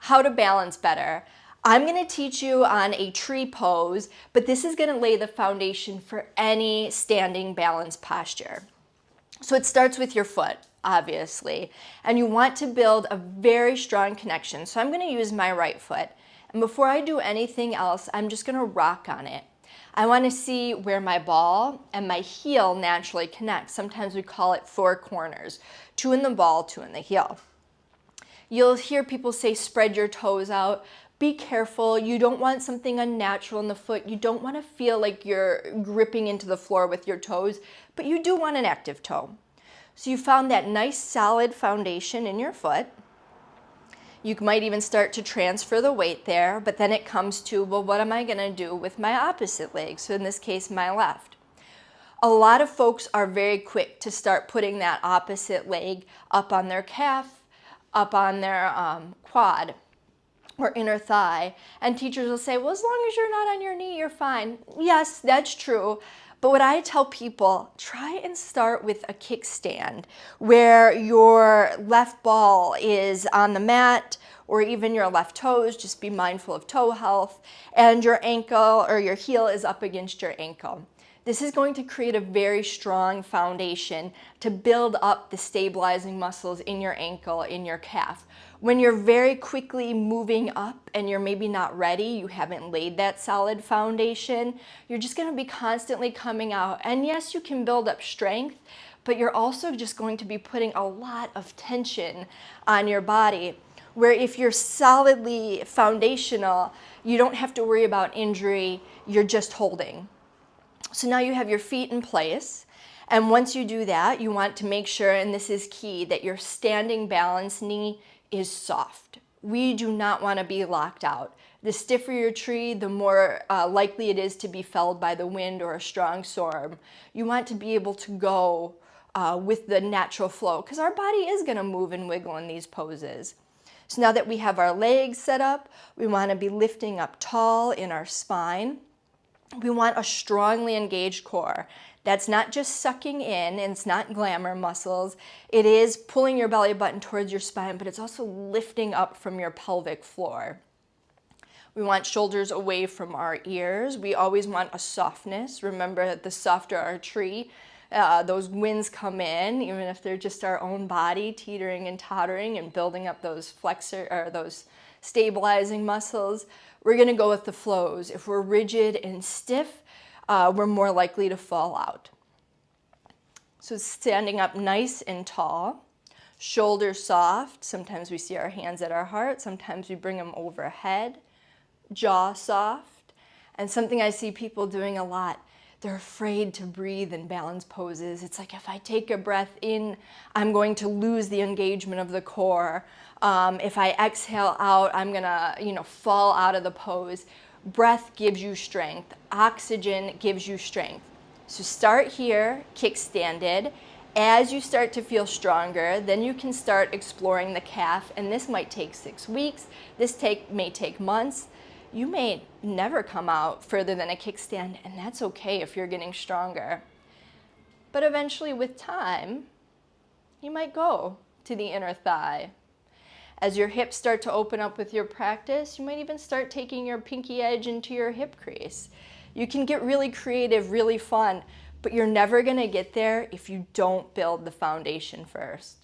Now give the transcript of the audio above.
how to balance better. I'm going to teach you on a tree pose, but this is going to lay the foundation for any standing balance posture. So it starts with your foot, obviously, and you want to build a very strong connection. So I'm going to use my right foot, and before I do anything else, I'm just going to rock on it. I want to see where my ball and my heel naturally connect. Sometimes we call it four corners, 2 in the ball, 2 in the heel. You'll hear people say spread your toes out. Be careful. You don't want something unnatural in the foot. You don't want to feel like you're gripping into the floor with your toes, but you do want an active toe. So you found that nice solid foundation in your foot. You might even start to transfer the weight there, but then it comes to, well, what am I going to do with my opposite leg? So in this case, my left. A lot of folks are very quick to start putting that opposite leg up on their calf, up on their quad or inner thigh, and teachers will say, well, as long as you're not on your knee, you're fine. Yes, that's true. But what I tell people, try and start with a kickstand where your left ball is on the mat or even your left toes, just be mindful of toe health, and your ankle or your heel is up against your ankle. This is going to create a very strong foundation to build up the stabilizing muscles in your ankle, in your calf. When you're very quickly moving up and you're maybe not ready, you haven't laid that solid foundation, you're just going to be constantly coming out. And yes, you can build up strength, but you're also just going to be putting a lot of tension on your body. Where if you're solidly foundational, you don't have to worry about injury, you're just holding. So now you have your feet in place, and once you do that, you want to make sure, and this is key, that your standing balance knee is soft. We do not want to be locked out. The stiffer your tree, the more likely it is to be felled by the wind or a strong storm. You want to be able to go with the natural flow, because our body is going to move and wiggle in these poses. So now that we have our legs set up, we want to be lifting up tall in our spine. We want a strongly engaged core. That's not just sucking in, and it's not glamour muscles. It is pulling your belly button towards your spine, but it's also lifting up from your pelvic floor. We want shoulders away from our ears. We always want a softness. Remember that the softer our tree, those winds come in, even if they're just our own body teetering and tottering and building up those flexor or those stabilizing muscles. We're going to go with the flows. If we're rigid and stiff, we're more likely to fall out. So standing up nice and tall, shoulders soft. Sometimes we see our hands at our heart. Sometimes we bring them overhead. Jaw soft. And something I see people doing a lot, they're afraid to breathe in balance poses. It's like, if I take a breath in, I'm going to lose the engagement of the core. If I exhale out, I'm gonna, fall out of the pose. Breath gives you strength. Oxygen gives you strength. So start here, kickstanded. As you start to feel stronger, then you can start exploring the calf, and this might take 6 weeks. This may take months. You may never come out further than a kickstand, and that's okay if you're getting stronger. But eventually, with time, you might go to the inner thigh. As your hips start to open up with your practice, you might even start taking your pinky edge into your hip crease. You can get really creative, really fun, but you're never going to get there if you don't build the foundation first.